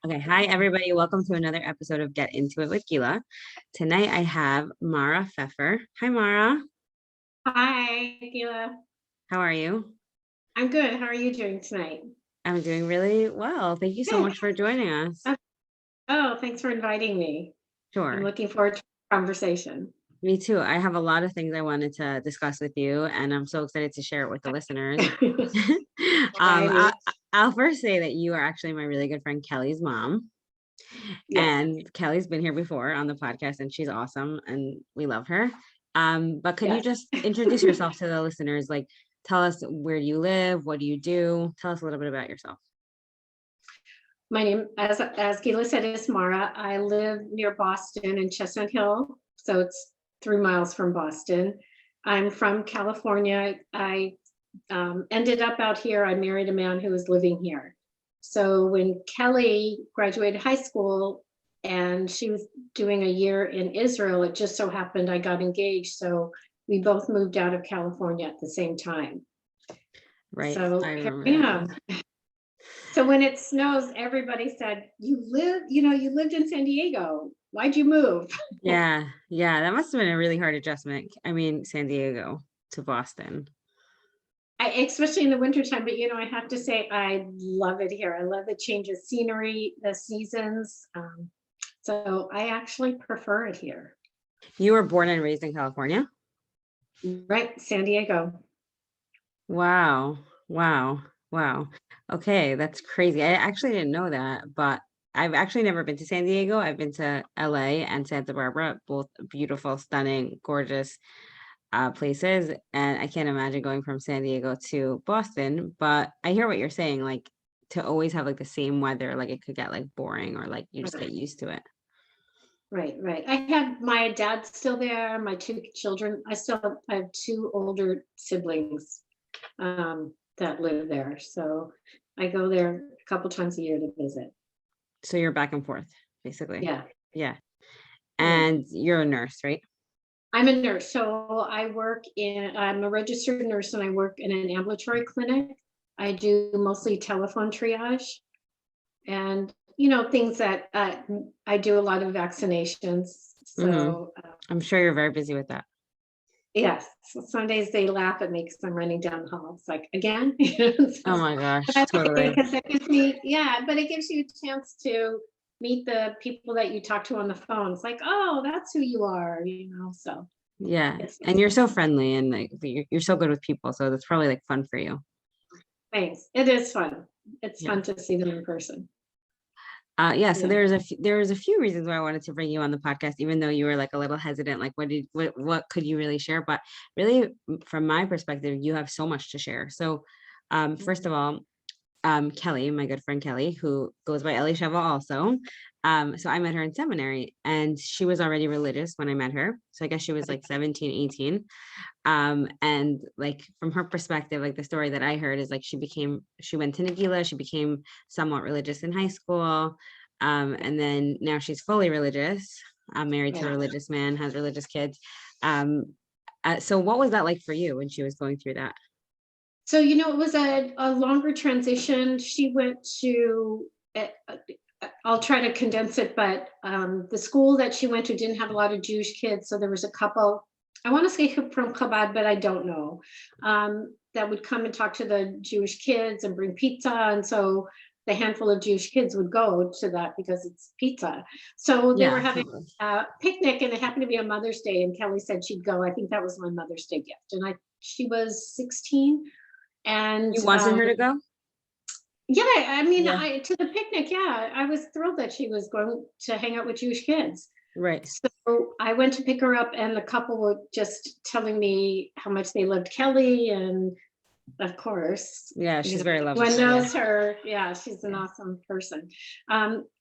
Okay, hi everybody. Welcome to another episode of Get Into It with Gila. Tonight I have Mara Pfiffer. Hi Mara, Hi, Gila. how are you? I'm good. How are you doing tonight? I'm doing really well. Thank you so Good. much for joining us. Uh, Oh, thanks for inviting me. I'm Sure. looking forward to the conversation. Me too. I have a lot of things I wanted to discuss with you, and I'm so excited to share it with the listeners. I, Alrighty. I'll first say that you are actually my really good friend Kellie's mom. Yes. And Kellie's been here before on the podcast, and she's awesome, and we love her. But could you Yes. just introduce yourself to the listeners? Like, tell us where you live, what do you do? Tell us a little bit about yourself. My name, as Gila said, is Mara. I live near Boston in Chestnut Hill, so it's 3 miles from Boston. I'm from California. I ended up out here. I married a man who was living here. So when Kellie graduated high school and she was doing a year in Israel, it just so happened I got engaged. So we both moved out of California at the same time. Right. So I here remember I that. am. So when it snows, everybody said, you lived in San Diego. Why'd you move? Yeah. Yeah. That must have been a really hard adjustment. I mean, San Diego to Boston. Especially in the wintertime, but I have to say, I love it here. I love the change of scenery, the seasons. So I actually prefer it here. You were born and raised in California? Right, San Diego. Wow. Wow. Wow. Okay, that's crazy. I actually didn't know that, but I've actually never been to San Diego. I've been to LA and Santa Barbara, both beautiful, stunning, gorgeous places. And I can't imagine going from San Diego to Boston, but I hear what you're saying, like to always have like the same weather, like it could get like boring or like you just get Right, used to it. right. I have my dad still there, my two children. I have two older siblings that live there. So I go there a couple times a year to visit. So you're back and forth, basically. Yeah. Yeah. Yeah. And you're a nurse, right? I'm a nurse, so I'm a registered nurse and I work in an ambulatory clinic. I do mostly telephone triage and, things that I do a lot of vaccinations. Mm-hmm. So, I'm sure you're very busy with that. yes, so some days they laugh at me because I'm running down the hall. It's like, again? Oh So, my but gosh, I like it totally. because it gives me, yeah, but it gives you a chance to meet the people that you talk to on the phone. It's like, oh, that's who you are, so Yeah. it's And you're so friendly and like you're so good with people. So that's probably like fun for you. thanks. It is fun. It's Yeah. fun to see them in person. Yeah, so Yeah. there's a few reasons why I wanted to bring you on the podcast, even though you were like a little hesitant, like what could you really share? But really, from my perspective, you have so much to share. So, first of all, Kellie, my good friend Kellie, who goes by Ellie Shovel also. So I met her in seminary and she was already religious when I met her. So I guess she was like 17, 18. And like from her perspective, like the story that I heard is like she went to Nagila, she became somewhat religious in high school. And then now she's fully religious, married to a Yeah. religious man, has religious kids. Um, so what was that like for you when she was going through that? So, it was a longer transition. She went to, I'll try to condense it, but the school that she went to didn't have a lot of Jewish kids. So there was a couple, I want to say from Chabad, but I don't know, that would come and talk to the Jewish kids and bring pizza. And so the handful of Jewish kids would go to that because it's pizza. So they were Yeah, having totally. a picnic and it happened to be a Mother's Day and Kellie said she'd go. I think that was my Mother's Day gift. And she was 16 and You wanted her to go? yeah, I mean, Yeah. I to the picnic, yeah, I was thrilled that she was going to hang out with Jewish kids. Right. So I went to pick her up, and the couple were just telling me how much they loved Kellie, and of course, Yeah, she's very everyone lovable. Yeah. knows her. Yeah, she's an awesome person.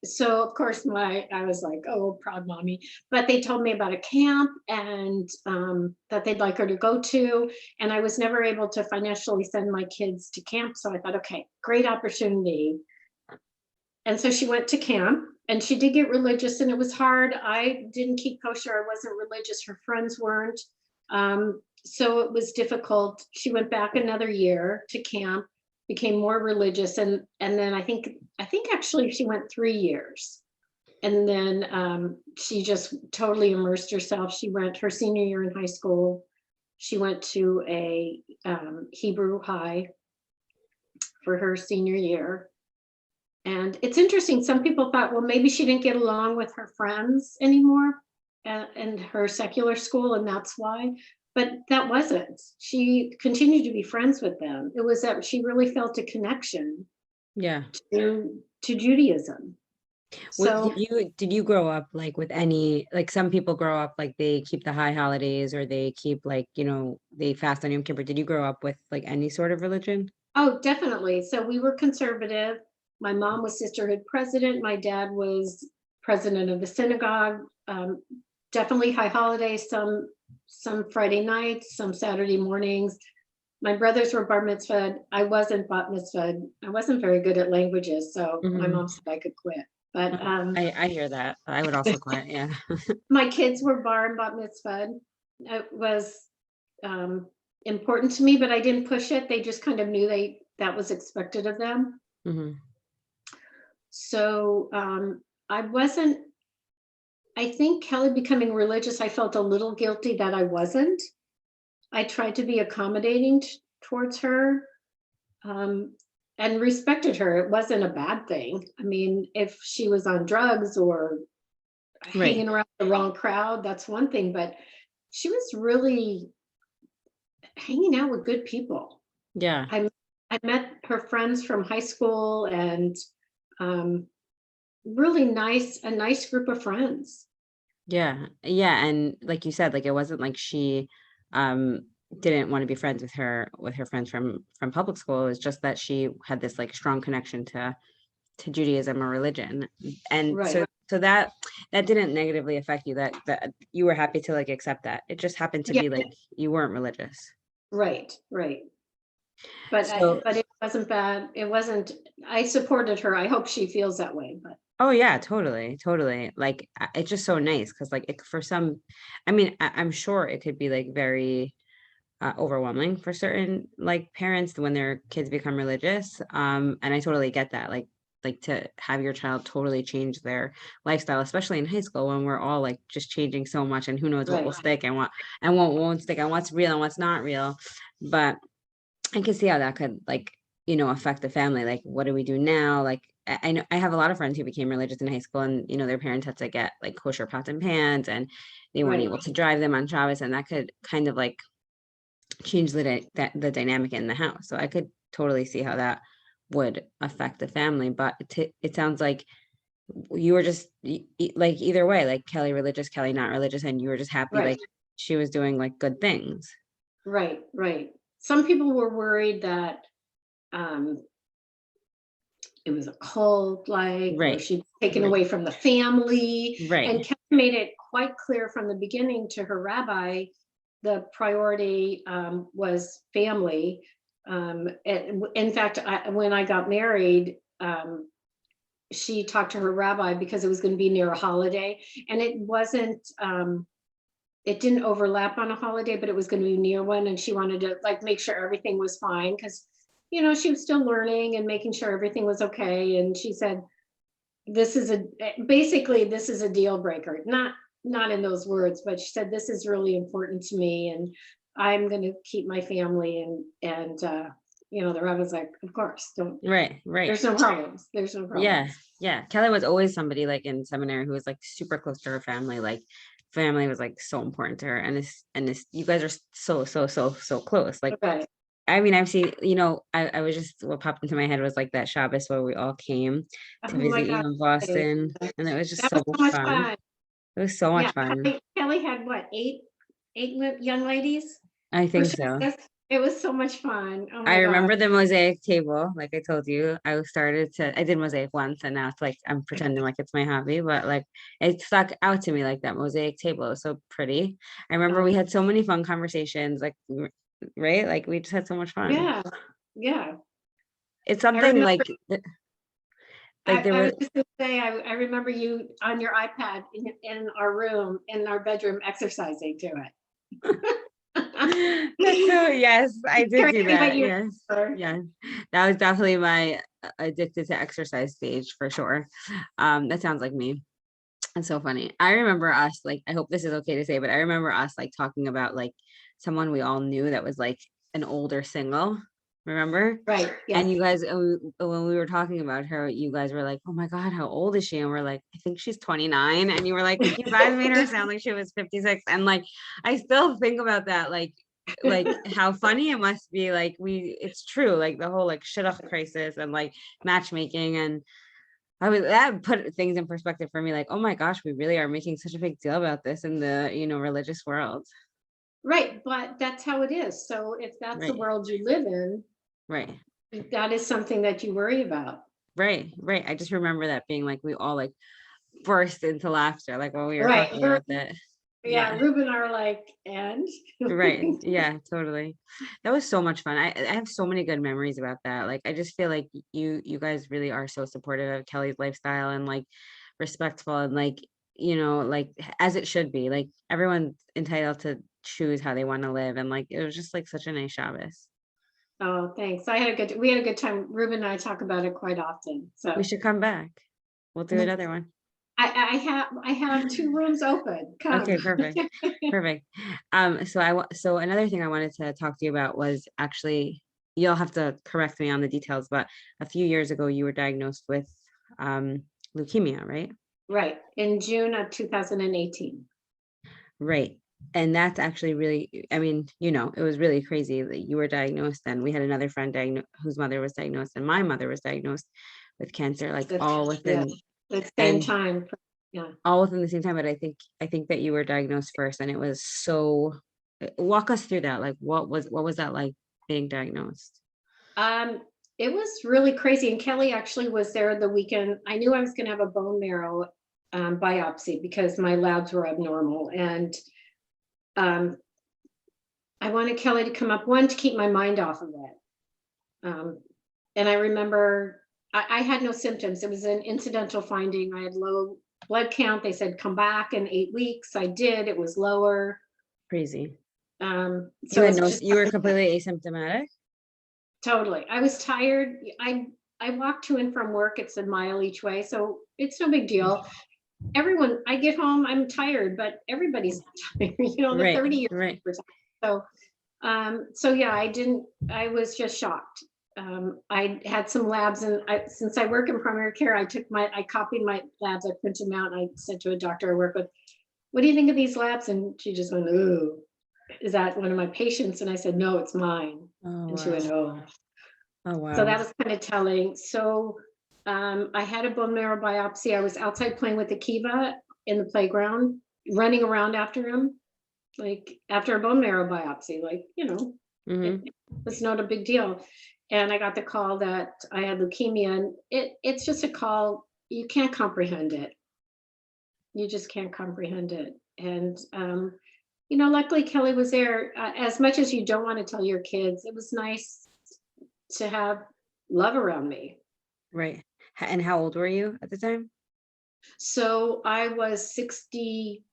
So of course, I was like, oh, proud mommy. But they told me about a camp and that they'd like her to go to, and I was never able to financially send my kids to camp. So I thought, okay, great opportunity. And so she went to camp. And she did get religious, and it was hard. I didn't keep kosher. I wasn't religious. Her friends weren't. So it was difficult. She went back another year to camp. became more religious, and then I think actually she went 3 years. And then she just totally immersed herself. She went her senior year in high school. She went to a Hebrew high for her senior year. And it's interesting. Some people thought, well, maybe she didn't get along with her friends anymore in her secular school, and that's why. But that wasn't. She continued to be friends with them. It was that she really felt a connection Yeah. to Judaism. So Did you grow up like with any, like some people grow up like they keep the high holidays or they keep like, they fast on Yom Kippur. Did you grow up with like any sort of religion? oh, definitely. So we were conservative. My mom was sisterhood president. My dad was president of the synagogue. Definitely high holidays, some Friday nights, some Saturday mornings. My brothers were bar mitzvahed. I wasn't bat mitzvahed. I wasn't very good at languages, so my mom said I could quit. But I hear that. I would also quit. Yeah. my kids were bar and bat mitzvahed. It was important to me, but I didn't push it. They just kind of knew that was expected of them. hmm So I wasn't, I think Kellie becoming religious, I felt a little guilty that I wasn't. I tried to be accommodating towards her and respected her. It wasn't a bad thing. I mean, if she was on drugs or Right. hanging around the wrong crowd, that's one thing, but she was really hanging out with good people. Yeah. I met her friends from high school, and really a nice group of friends. Yeah. Yeah. And like you said, like it wasn't like she um didn't want to be friends with her friends from public school. It was just that she had this like strong connection to Judaism or religion. And Right. so that didn't negatively affect you, that you were happy to like accept that. It just happened to Yeah. be like you weren't religious. Right. But So it wasn't bad. It wasn't. I supported her. I hope she feels that way. But oh yeah, totally. Like it's just so nice because like it, for some, I mean, I'm sure it could be like very overwhelming for certain like parents when their kids become religious. And I totally get that. Like to have your child totally change their lifestyle, especially in high school when we're all like just changing so much and who knows what will right. stick and what and what won't stick and what's real and what's not real. But I can see how that could like, affect the family. Like, what do we do now? Like, I know I have a lot of friends who became religious in high school and, their parents had to get like kosher pots and pans and they weren't Right. able to drive them on Shabbos, and that could kind of like change the dynamic in the house. So I could totally see how that would affect the family. But it sounds like you were just like either way, like Kellie religious, Kellie not religious, and you were just happy Right. like she was doing like good things. Right. Some people were worried that um, it was a cult, like, or Right. she'd taken away from the family. Right. And Kellie made it quite clear from the beginning to her rabbi, the priority was family. In fact, when I got married, she talked to her rabbi because it was going to be near a holiday, and it wasn't. It didn't overlap on a holiday, but it was going to be near one, and she wanted to like make sure everything was fine because she was still learning and making sure everything was okay. And she said, this is a deal breaker, not in those words, but she said, this is really important to me, and I'm going to keep my family. And the rabbi's like, of course, don't. Right. There's no problems. Yeah. Kellie was always somebody like in seminary who was like super close to her family. Like family was like so important to her. And this you guys are so close. Like, Okay. I mean, I've seen, I was just, what popped into my head was like that Shabbos where we all came Oh to my visit you God. in Boston. And it was just That so was so much fun. fun. It was so much Yeah. fun. Kellie had what, eight young ladies? I For think so. Shabbos? It was so much fun. Oh I my God. remember the mosaic table, like I told you. I did mosaic once and now it's like I'm pretending like it's my hobby, but like it stuck out to me like that mosaic table. It was so pretty. I remember we had so many fun conversations, like right? Like we just had so much fun. Yeah. It's I something remember, like there I was was just gonna say, I remember you on your iPad in our room, in our bedroom, exercising to it. That's so, yes, I did do Everything but that. your Yes. number. Yes. That was definitely my addicted to exercise stage for sure. That sounds like me. That's so funny. I remember us, like, I hope this is okay to say, but I remember us like talking about like someone we all knew that was like an older single. Remember? Right, And yes. you guys, when we were talking about her, you guys were like, "Oh my God, how old is she?" And we're like, "I think she's 29." And you were like, "You guys made her sound like she was 56." And like, I still think about that, like how funny it must be. Like it's true, like the whole like shidduch crisis and like matchmaking. And that put things in perspective for me. Like, oh my gosh, we really are making such a big deal about this in the, religious world. Right, but that's how it is. So if that's the Right, world you live in, right, that is something that you worry about. right, right. I just remember that being like, we all like burst into laughter, like when we were Right. talking about that. Yeah, Yeah, Ruben are like, and right. Yeah, totally. That was so much fun. I have so many good memories about that. Like, I just feel like you guys really are so supportive of Kellie's lifestyle and like respectful and like, like as it should be. Like everyone's entitled to choose how they want to live. And like it was just like such a nice Shabbos. oh, thanks. We had a good time. Ruben and I talk about it quite often. We So should come back. We'll do another one. I have two rooms open. Come. Okay, perfect. Perfect. So another thing I wanted to talk to you about was actually, you'll have to correct me on the details, but a few years ago you were diagnosed with leukemia, right? Right. In June of 2018. Right. And that's actually really, I mean, it was really crazy that you were diagnosed. And we had another friend whose mother was diagnosed, and my mother was diagnosed with cancer, like all Yeah, within, the same and time. Yeah. all within the same time. But I think that you were diagnosed first, and it was so. Walk us through that. Like, what was that like being diagnosed? Um, it was really crazy. And Kellie actually was there the weekend. I knew I was going to have a bone marrow biopsy because my labs were abnormal. And um, I wanted Kellie to come up, one, to keep my mind off of it. And I remember I had no symptoms. It was an incidental finding. I had low blood count. They said, come back in 8 weeks. I did. It was lower. Crazy. So You it had was no. just You were completely asymptomatic. totally. I was tired. I walk to and from work. It's a mile each way. So it's no big deal. Everyone, I get home, I'm tired, but everybody's tired, the Right. 30 years. Right. So so yeah, I was just shocked. I had some labs, and since I work in primary care, I copied my labs, I printed them out, and I said to a doctor I work with, what do you think of these labs? And she just went, ooh, is that one of my patients? And I said, no, it's mine. Oh And she went, wow. oh. Oh So wow. that was kind of telling. So I had a bone marrow biopsy. I was outside playing with Akiva in the playground, running around after him, like after a bone marrow biopsy, Mm-hmm. it was not a big deal. And I got the call that I had leukemia, and it's just a call. You can't comprehend it. You just can't comprehend it. And, luckily Kellie was there. As much as you don't want to tell your kids, it was nice to have love around me. Right. And how old were you at the time? So I was 60.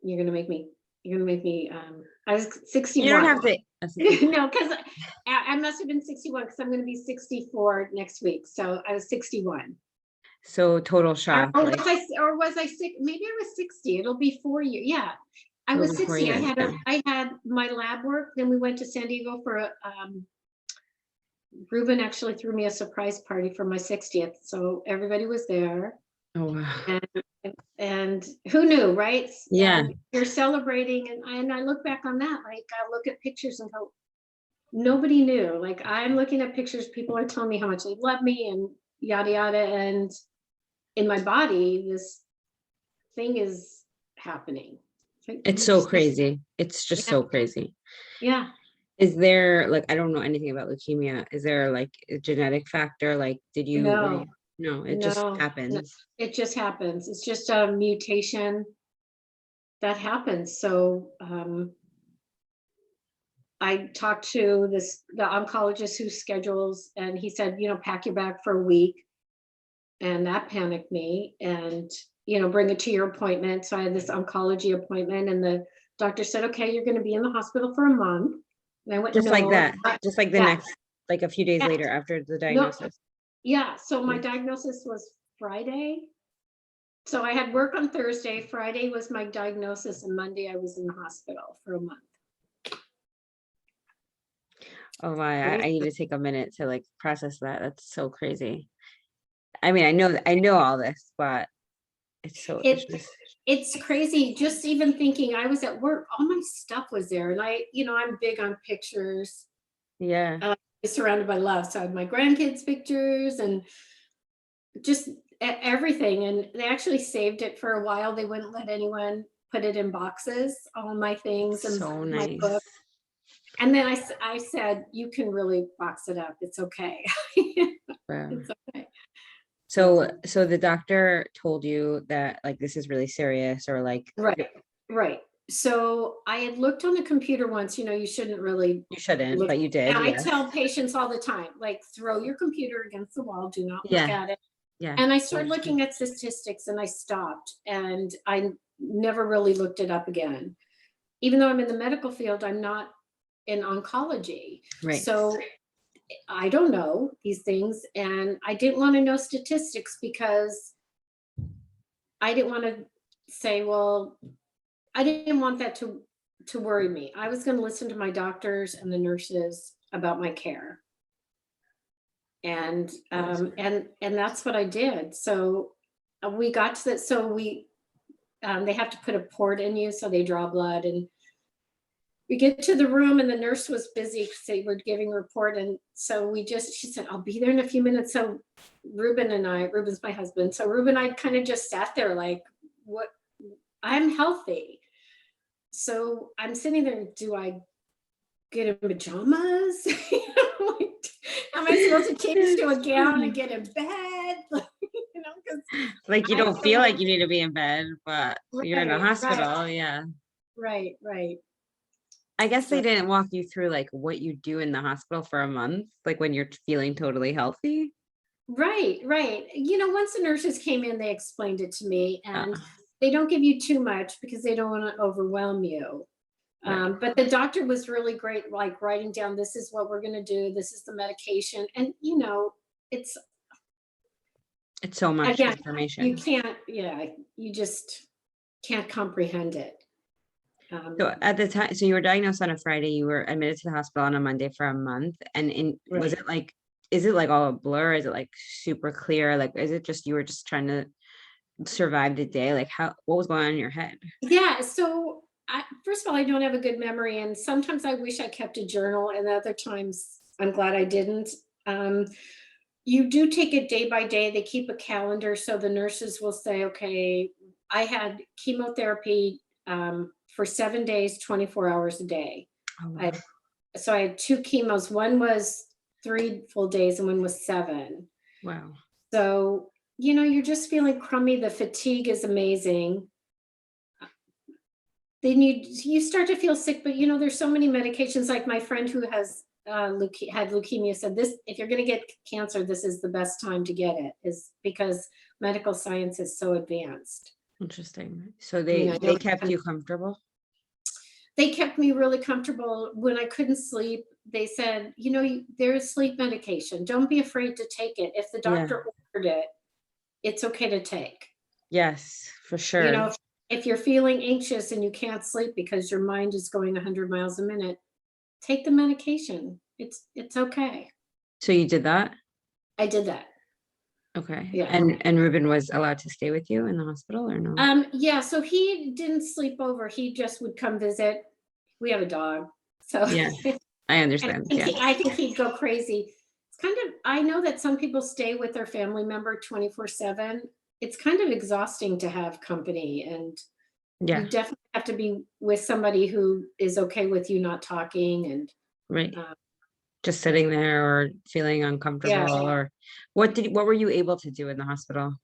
You're gonna make me. I was You don't 61. have to. No, because I must have been 61 because I'm going to be 64 next week. So I was 61. So total shock. Or Like was I sick? Maybe I was 60. It'll be 4 years. Yeah, I it'll was be 4 60. years. Yeah. I had my lab work. Then we went to San Diego for a. Ruben actually threw me a surprise party for my 60th, so everybody was there. Oh wow. And who knew, right? Yeah. And you're celebrating, and I look back on that, like I look at pictures and go, nobody knew. Like I'm looking at pictures, people are telling me how much they love me and yada yada, and in my body, this thing is happening. Like, It's so crazy. It's just yeah, so crazy. yeah. Is there like, I don't know anything about leukemia. Is there like a genetic factor? Like, were No, you, no, it just no, no. happens. It just happens. It's just a mutation that happens. So I talked to the oncologist who schedules, and he said, pack your bag for a week. And that panicked me, and, bring it to your appointment. So I had this oncology appointment, and the Doctor said, okay, you're going to be in the hospital for a month. And I went, Just like no. that, just like the Yeah. next, like a few days Yeah. later after the No. diagnosis. Yeah. So my diagnosis was Friday. So I had work on Thursday. Friday was my diagnosis, and Monday I was in the hospital for a month. Oh my, I need to take a minute to like process that. That's so crazy. I mean, I know all this, but it's so It's crazy. Just even thinking I was at work, all my stuff was there. And I'm big on pictures. yeah. Surrounded by love. So I had my grandkids' pictures and just everything. And they actually saved it for a while. They wouldn't let anyone put it in boxes, all my things and So my nice. book. And then I said, you can really box it up. It's okay. Wow. It's okay. So the doctor told you that like this is really serious, or like Right. So I had looked on the computer once, you shouldn't really you shouldn't, look. but you did. And I Yes. tell patients all the time, like, throw your computer against the wall, do not look Yeah. at it. Yeah. And I started looking at statistics and I stopped, and I never really looked it up again. Even though I'm in the medical field, I'm not in oncology. Right. So I don't know these things, and I didn't want to know statistics because I didn't want to say, well, I didn't want that to worry me. I was going to listen to my doctors and the nurses about my care. And that's what I did. So we got to that. So they have to put a port in you, so they draw blood, and we get to the room and the nurse was busy because they were giving a report. And so she said, I'll be there in a few minutes. So Ruben's my husband. So Ruben and I kind of just sat there like, what? I'm healthy. So I'm sitting there, do I get in pajamas? Like, am I supposed to change to a gown and get in bed? Like you don't feel like you need to be in bed, but you're in a hospital. Right. Yeah. Right. I guess they didn't walk you through like what you do in the hospital for a month, like when you're feeling totally healthy. Right. Once the nurses came in, they explained it to me, and they don't give you too much because they don't want to overwhelm you. Right. But the doctor was really great, like writing down, this is what we're going to do. This is the medication. And, it's so much information. You can't, you just can't comprehend it. So at the time, so you were diagnosed on a Friday, you were admitted to the hospital on a Monday for a month. And was it like, is it like all a blur? Is it like super clear? Like, is it just, you were just trying to survive the day? Like what was going on in your head? Yeah. So first of all, I don't have a good memory. And sometimes I wish I kept a journal, and other times I'm glad I didn't. You do take it day by day. They keep a calendar. So the nurses will say, okay, I had chemotherapy for 7 days, 24 hours a day. Oh, wow. So I had 2 chemos. One was 3 full days and one was 7. Wow. So, you're just feeling crummy. The fatigue is amazing. Then you start to feel sick, but there's so many medications. Like my friend who has had leukemia said, this, if you're going to get cancer, this is the best time to get it, is because medical science is so advanced. Interesting. So they kept you comfortable? They kept me really comfortable. When I couldn't sleep, they said, there's sleep medication. Don't be afraid to take it. If the doctor ordered it, it's okay to take. Yes, for sure. If you're feeling anxious and you can't sleep because your mind is going 100 miles a minute, take the medication. It's okay. So you did that? I did that. Okay. Yeah. And Ruben was allowed to stay with you in the hospital or no? Yeah. So he didn't sleep over. He just would come visit. We have a dog. So yeah, I understand. I think he'd go crazy. It's kind of, I know that some people stay with their family member 24/7. It's kind of exhausting to have company, and you definitely have to be with somebody who is okay with you not talking and just sitting there or feeling uncomfortable. Or what were you able to do in the hospital?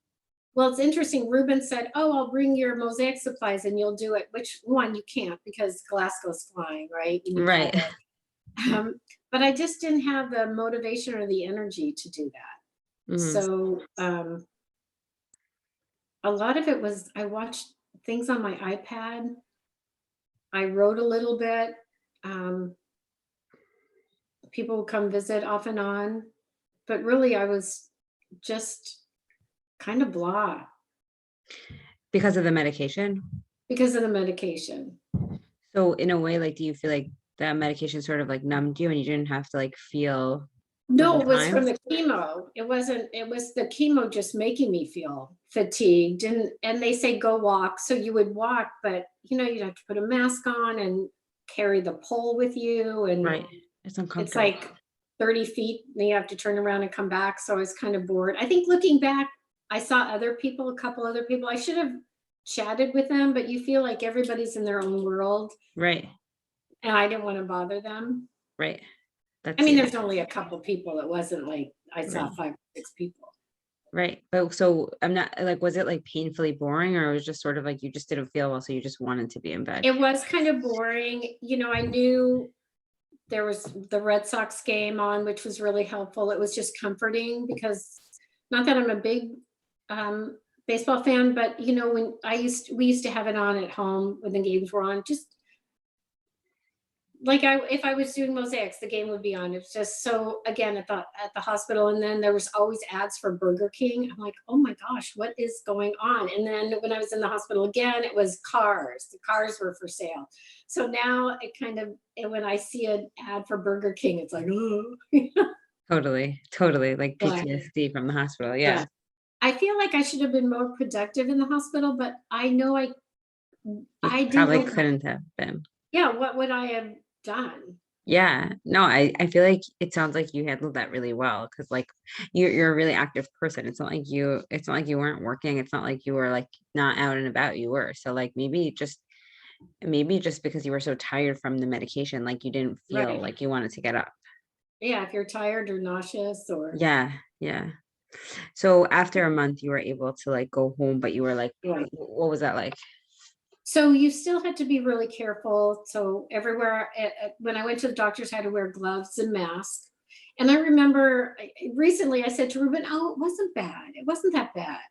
Well, it's interesting. Ruben said, oh, I'll bring your mosaic supplies and you'll do it. Which one you can't, because glass goes flying, right? Right. But I just didn't have the motivation or the energy to do that. Mm-hmm. So a lot of it was, I watched things on my iPad. I wrote a little bit. Um, People would come visit off and on, but really I was just kind of blah Because of the medication? because of the medication. So in a way, like, do you feel like that medication sort of like numbed you and you didn't have to like feel the No, whole it was time? from the chemo. It wasn't, it was the chemo just making me feel fatigued. And they say go walk. So you would walk, but you'd have to put a mask on and carry the pole with you. And Right. It's it's uncomfortable. like 30 feet, and you have to turn around and come back. So I was kind of bored. I think looking back, I saw other people, a couple other people. I should have chatted with them, but you feel like everybody's in their own world, Right. and I didn't want to bother them. Right. I That's mean, yeah. there's only a couple people. It wasn't like I saw Right. 5 or 6 people. Right. But so I'm not like, was it like painfully boring or it was just sort of like you just didn't feel well, so you just wanted to be in bed? It was kind of boring. I knew there was the Red Sox game on, which was really helpful. It was just comforting because not that I'm a big baseball fan, but when we used to have it on at home when the games were on, just like if I was doing mosaics, the game would be on. It's just so again at the hospital, and then there was always ads for Burger King. I'm like, oh my gosh, what is going on? And then when I was in the hospital again, it was cars. The cars were for sale. So now when I see an ad for Burger King, it's like, oh. Totally. Totally. Like but, PTSD from the hospital. Yeah. but I feel like I should have been more productive in the hospital, but I know You I probably didn't. couldn't have been. Yeah, what would I have done? Yeah. No, I feel like it sounds like you handled that really well because like you're a really active person. It's not like you weren't working. It's not like you were like not out and about. You were. So like maybe just because you were so tired from the medication, like you didn't feel Right. like you wanted to get up. Yeah, if you're tired or nauseous or Yeah. Yeah. So after a month you were able to like go home, but you were like, right. what was that like? So you still had to be really careful. So everywhere, when I went to the doctors, I had to wear gloves and mask. And I remember recently I said to Ruben, "Oh, it wasn't bad. It wasn't that bad."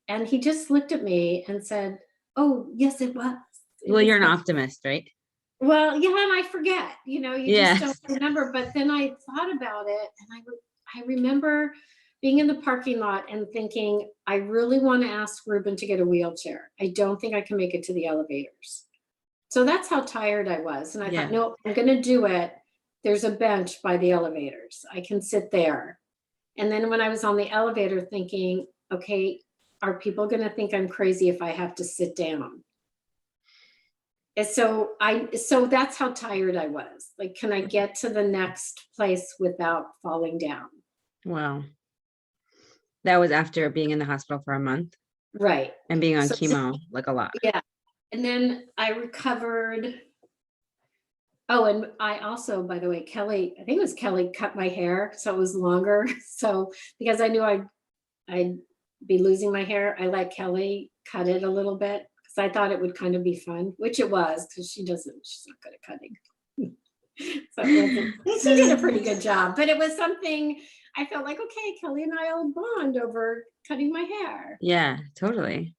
And he just looked at me and said, "Oh, yes, it was. It Well, was you're an bad." optimist, right? Well, yeah, and I forget. You just Yeah. don't remember. But then I thought about it, and I remember being in the parking lot and thinking, I really want to ask Ruben to get a wheelchair. I don't think I can make it to the elevators. So that's how tired I was. And I thought, Yeah. no, I'm going to do it. There's a bench by the elevators. I can sit there. And then when I was on the elevator thinking, okay, are people going to think I'm crazy if I have to sit down? And so that's how tired I was. Like, can I get to the next place without falling down? Wow. That was after being in the hospital for a month Right. and being on So chemo like a lot. yeah. And then I recovered. Oh, and I also, by the way, I think it was Kellie cut my hair so it was longer. So because I knew I'd be losing my hair, I let Kellie cut it a little bit because I thought it would kind of be fun, which it was because she's not good at cutting. So she did a pretty good job, but it was something I felt like, okay, Kellie and I will bond over cutting my hair. Yeah, totally.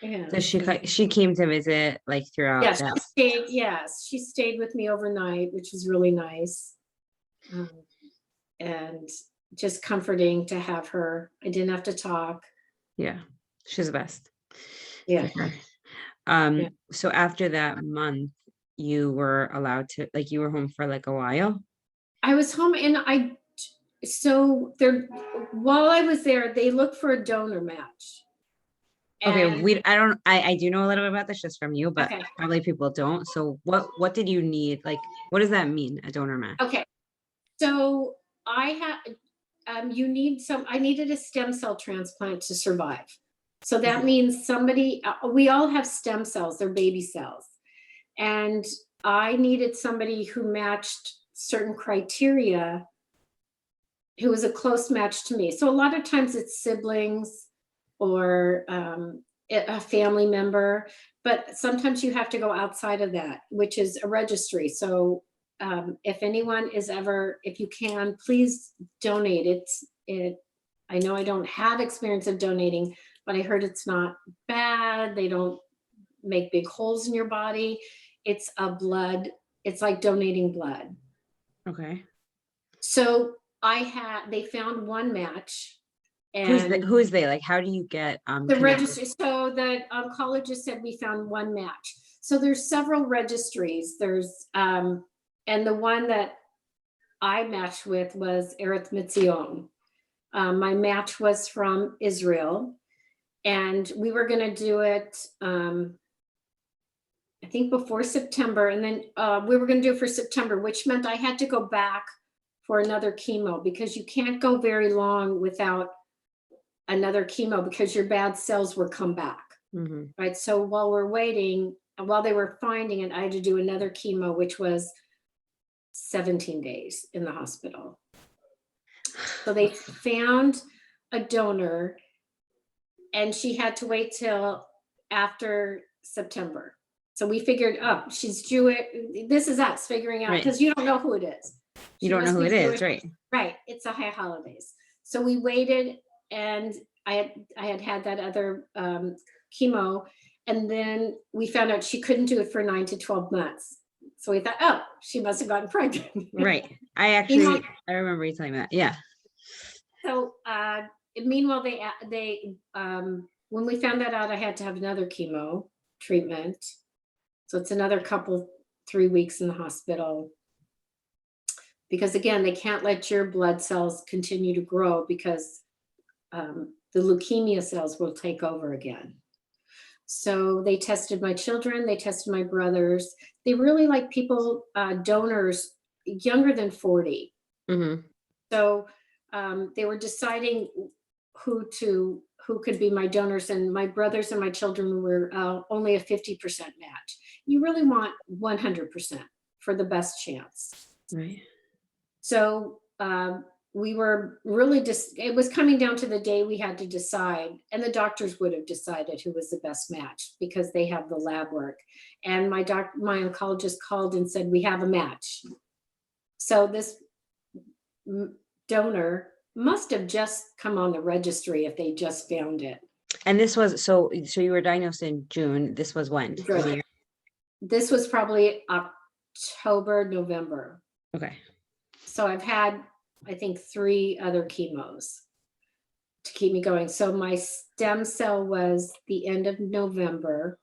Yeah. So she came to visit like throughout Yes, that. she stayed with me overnight, which was really nice. Um, and just comforting to have her. I didn't have to talk. Yeah. She's the best. For Yeah. sure. Yeah. So after that month, you were allowed to like you were home for like a while. I was home and so there, while I was there, they looked for a donor match. Okay, And I do know a little bit about this just from you, but okay. probably people don't. So what did you need? Like, what does that mean, a donor match? Okay. So I needed a stem cell transplant to survive. So that means we all have stem cells, they're baby cells. And I needed somebody who matched certain criteria, who was a close match to me. So a lot of times it's siblings or a family member, but sometimes you have to go outside of that, which is a registry. So if anyone if you can, please donate. I know I don't have experience of donating, but I heard it's not bad. They don't make big holes in your body. it's it's like donating blood. Okay. So they found one match. And Who is they? Like, how do you get the connected? registry, so the oncologist said we found one match. So there's several registries. There's and the one that I matched with was Erythritzion. My match was from Israel, and we were going to do it, I think before September, and then we were going to do it for September, which meant I had to go back for another chemo, because you can't go very long without another chemo because your bad cells will come back. Right. So while we're waiting, while they were finding it, I had to do another chemo, which was 17 days in the hospital. So they found a donor, and she had to wait till after September. So we figured, oh, she's Jewish. This is us figuring out, because you don't know who it is. You don't know who it is, right? Right. It's a high holidays. So we waited, and I had that other chemo, and then we found out she couldn't do it for 9 to 12 months. So we thought, oh, she must have gotten pregnant. Right. I remember you telling me that. Yeah. So meanwhile, they when we found that out, I had to have another chemo treatment. So it's another 3 weeks in the hospital. Because again, they can't let your blood cells continue to grow, because the leukemia cells will take over again. So they tested my children, they tested my brothers. They really like people, donors younger than 40. So they were deciding who could be my donors, and my brothers and my children were only a 50% match. You really want 100% for the best chance. Right. So we were really it was coming down to the day we had to decide, and the doctors would have decided who was the best match because they have the lab work. And my oncologist called and said, we have a match. So this donor must have just come on the registry if they just found it. And this was, so you were diagnosed in June. This was when? Right. This was probably October, November. Okay. So I've had, I think, 3 other chemos to keep me going. So my stem cell was the end of November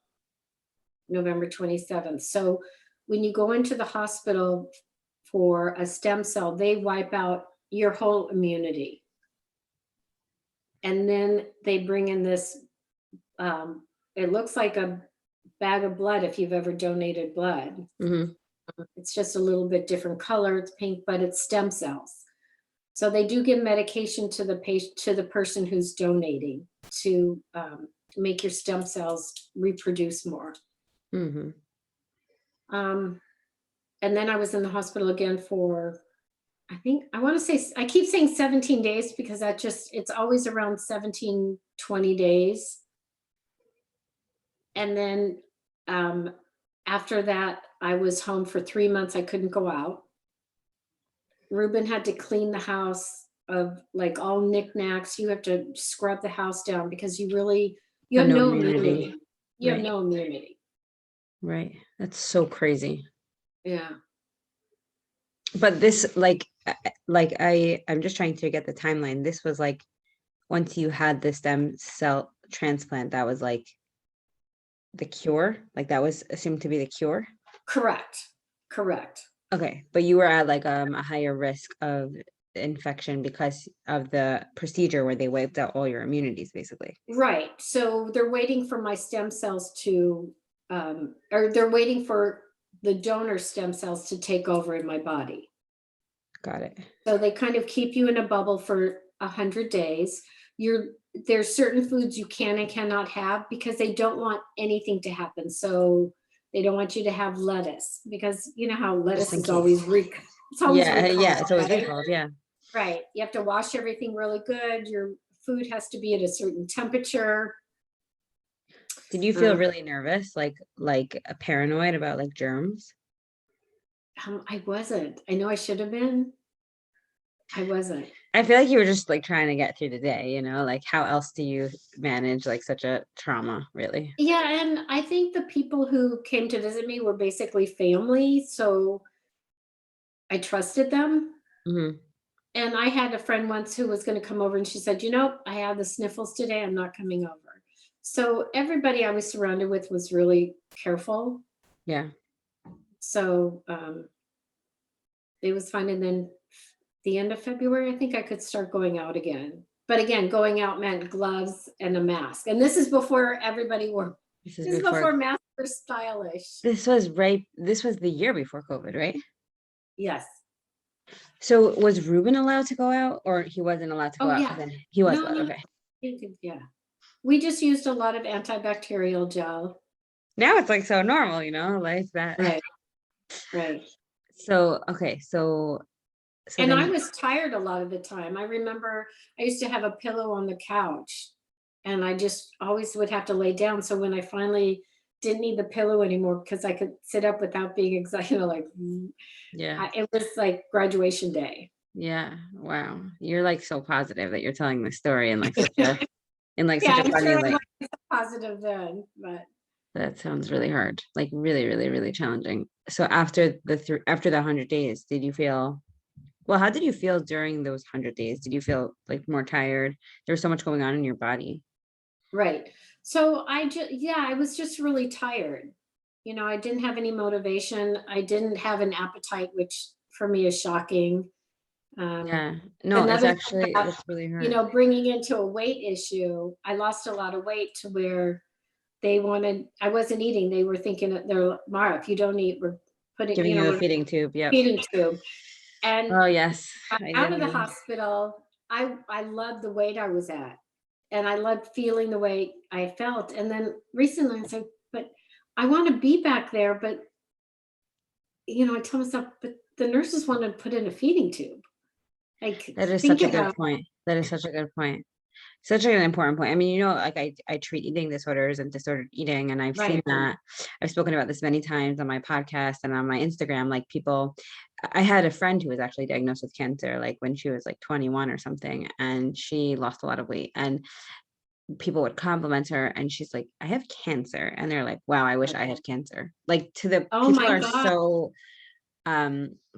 27th. So when you go into the hospital for a stem cell, they wipe out your whole immunity. And then they bring in this, it looks like a bag of blood if you've ever donated blood. It's just a little bit different color. It's pink, but it's stem cells. So they do give medication to the patient, to the person who's donating, to make your stem cells reproduce more. And then I was in the hospital again for, I keep saying 17 days because it's always around 17, 20 days. And then after that, I was home for 3 months. I couldn't go out. Ruben had to clean the house of like all knickknacks. You have to scrub the house down because you have no immunity. You have no immunity. Right. That's so crazy. Yeah. But this, I'm just trying to get the timeline. This was like, once you had the stem cell transplant, that was like the cure? Like that was assumed to be the cure? Correct. Okay. But you were at like a higher risk of infection because of the procedure where they wiped out all your immunities, basically. Right. So they're waiting for my stem cells to, or they're waiting for the donor stem cells to take over in my body. Got it. So they kind of keep you in a bubble for 100 days. There's certain foods you can and cannot have because they don't want anything to happen. So they don't want you to have lettuce because you know how lettuce is always recalled. It's always recalled, yeah. Right. You have to wash everything really good. Your food has to be at a certain temperature. Did you feel really nervous, like paranoid about like germs? I wasn't. I know I should have been. I wasn't. I feel like you were just like trying to get through the day, like how else do you manage like such a trauma, really? Yeah, and I think the people who came to visit me were basically family, so I trusted them. Hmm. And I had a friend once who was going to come over and she said, I have the sniffles today. I'm not coming over. So everybody I was surrounded with was really careful. Yeah. So it was fine. And then the end of February, I think I could start going out again. But again, going out meant gloves and a mask. And this is before everybody wore, This is this is before, before masks were stylish. this was the year before COVID, right? Yes. So was Ruben allowed to go out or he wasn't allowed to go Oh, out? yeah. Because then he was No, allowed. no. Okay. You could, yeah. We just used a lot of antibacterial gel. Now it's like so normal, like that. Right. Right. So, okay. So And I then, was tired a lot of the time. I remember I used to have a pillow on the couch and I just always would have to lay down. So when I finally didn't need the pillow anymore because I could sit up without being excited, like yeah. it was like graduation day. Yeah. Wow. You're like so positive that you're telling this story in like such Yeah, a I'm funny, sure I like, was positive then, but that sounds really hard. Like really, really, really challenging. So after the 100 days, did you feel, well, how did you feel during those 100 days? Did you feel like more tired? There was so much going on in your body. right. So I was just really tired. I didn't have any motivation. I didn't have an appetite, which for me is shocking. Um, Yeah. No, it's Another thing actually, about, that's really hard. bringing into a weight issue, I lost a lot of weight to where I wasn't eating. They were thinking that they're Mara, if you don't eat, we're putting, Giving you a we're feeding tube. Yep. feeding tube. And Oh, yes. I out of the didn't. hospital, I loved the weight I was at. And I loved feeling the way I felt. And then recently I said, but I want to be back there. But, I tell myself, but the nurses want to put in a feeding tube. Like, That is think such a good about, point. That is such a good point. Such an important point. I mean, like I treat eating disorders and disordered eating, and I've seen right. that. I've spoken about this many times on my podcast and on my Instagram. Like people, I had a friend who was actually diagnosed with cancer, like when she was like 21 or something, and she lost a lot of weight. And people would compliment her, and she's like, "I have cancer," and they're like, "Wow, I wish I had cancer." Like to the Oh people my are God. so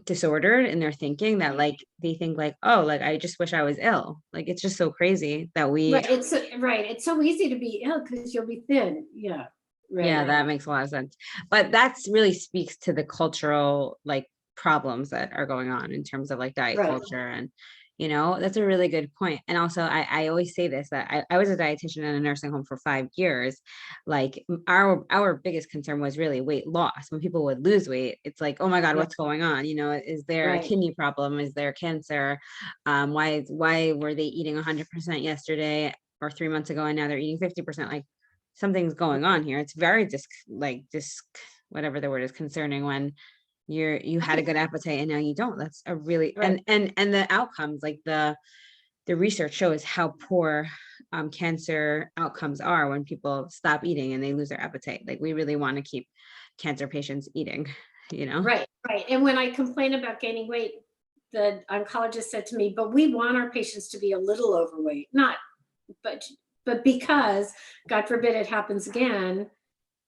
disordered in their thinking that like they think like, oh, like I just wish I was ill. Like it's just so crazy that we, Right. It's so easy to be ill because you'll be thin. Yeah. yeah, Right. that makes a lot of sense. But that's really speaks to the cultural like problems that are going on in terms of like diet Right. culture. And that's a really good point. And also I always say this, that I was a dietitian in a nursing home for 5 years. Like our biggest concern was really weight loss. When people would lose weight, it's like, oh my God, Yeah. what's going on? Is there a Right. kidney problem? Is there cancer? Why were they eating 100% yesterday or 3 months ago and now they're eating 50%? Like something's going on here. It's very whatever the word is, concerning when you had a good appetite and now you don't. That's a really, Right. and the outcomes, like the research shows how poor cancer outcomes are when people stop eating and they lose their appetite. Like we really want to keep cancer patients eating, Right. Right. And when I complain about gaining weight, the oncologist said to me, but we want our patients to be a little overweight, not, but, because God forbid it happens again,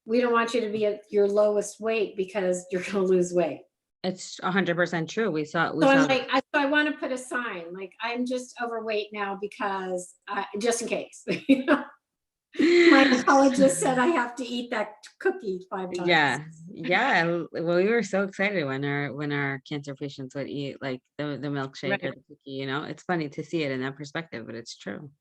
we don't want you to be at your lowest weight because you're going to lose weight. It's 100% true. We So I'm saw like, I want to put a sign, like I'm just overweight now because just in case. My oncologist said I have to eat that cookie 5 times. Yeah, yeah. Well, we were so excited when our cancer patients would eat like the milkshake or Right. the cookie. It's funny to see it in that perspective, but it's true.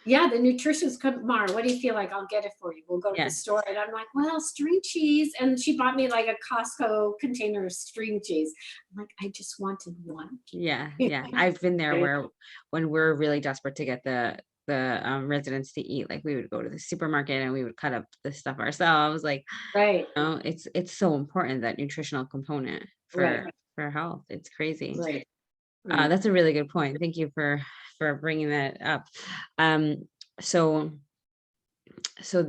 Yeah, the nutritionist come, Mara, what do you feel like? I'll get it for you. We'll go to the Yeah, store. And I'm like, well, string cheese. And she bought me like a Costco container of string cheese. I'm like, I just wanted one. yeah, yeah. I've been there where when we're really desperate to get the residents to eat, like we would go to the supermarket and we would cut up the stuff ourselves. Like, Right, it's so important, that nutritional component right, for health. It's crazy. right, right, That's a really good point. Thank you for bringing that up. Um, so so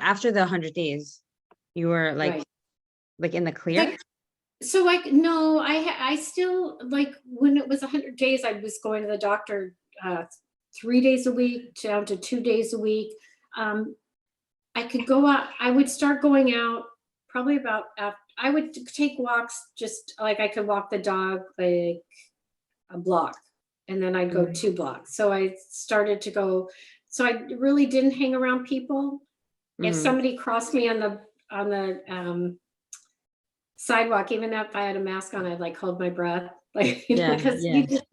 after the 100 days, you were right. like in the Like, clear. So no, I still, like, when it was 100 days, I was going to the doctor 3 days a week down to 2 days a week. Um, I could go out, I would start going out probably about, I would take walks, just like I could walk the dog like a block, and then I'd go Mhm. 2 blocks. So I started to go, so I really didn't hang around people. If Mhm. somebody crossed me on the sidewalk, even if I had a mask on, I'd like hold my breath, like, Yeah, because yeah, you just,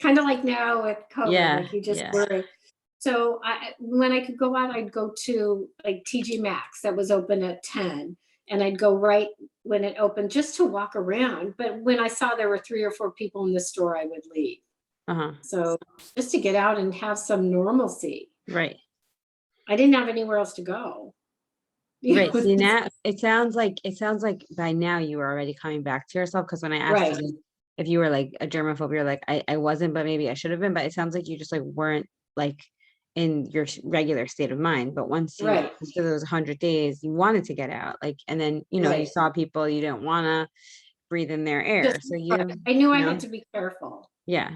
kind of like now with COVID, yeah, like you just yeah. worry. So when I could go out, I'd go to like TG Maxx that was open at 10, and I'd go right when it opened just to walk around. But when I saw there were 3 or 4 people in the store, I would leave. Uh-huh. So just to get out and have some normalcy. Right. I didn't have anywhere else to go. Right. See, It's now it sounds like by now you were already coming back to yourself, because when I asked you right, like, if you were like a germaphobe, you're like, I wasn't, but maybe I should have been. But it sounds like you just like weren't like in your regular state of mind. But once you right, after those 100 days, you wanted to get out. Like, and then you right. saw people you didn't want to breathe in their air. Just So right. I knew I you had know, to be careful. yeah.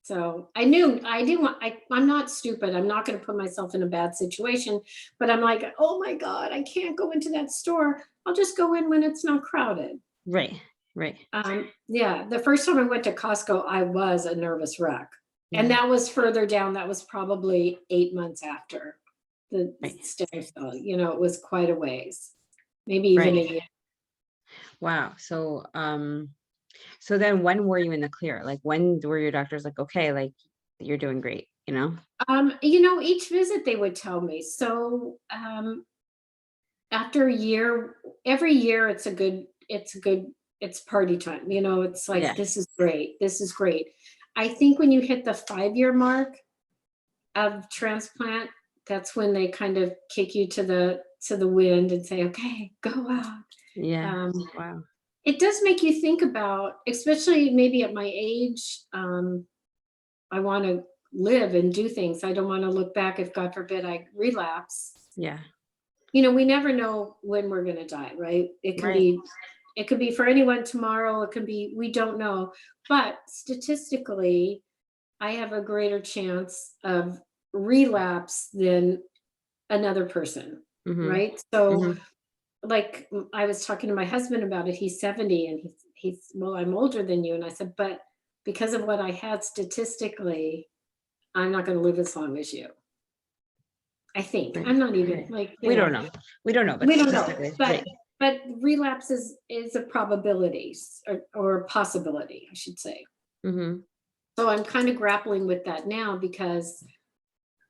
So I knew I didn't want, I'm not stupid. I'm not going to put myself in a bad situation, but I'm like, oh my God, I can't go into that store. I'll just go in when it's not crowded. Right. Right. Yeah, the first time I went to Costco, I was a nervous wreck. And Yeah. that was further down. That was probably 8 months after the Right. stem cell. It was quite a ways, maybe even a Right. year. Wow. So then when were you in the clear? Like, when were your doctors like, okay, like you're doing great, you know? Each visit they would tell me. So after a year, every year it's party time. It's like, Yeah. this is great. This is great. I think when you hit the 5 year mark of transplant, that's when they kind of kick you to the wind and say, okay, go out. Yeah. Um, Wow. it does make you think about, especially maybe at my age, I want to live and do things. I don't want to look back if God forbid I relapse. Yeah. We never know when we're going to die, right? It can Right. be it could be for anyone tomorrow, it can be, we don't know. But statistically, I have a greater chance of relapse than another person, Mm-hmm. right? So Mm-hmm. like, I was talking to my husband about it. He's 70, and he's well, I'm older than you. And I said, but because of what I had statistically, I'm not going to live as long as you. I think. Right. I'm not even Right. like, We don't know. We don't know, but we don't know. statistically, But right. relapse is a probability, or a possibility, I should say. Mm-hmm. So I'm kind of grappling with that now, because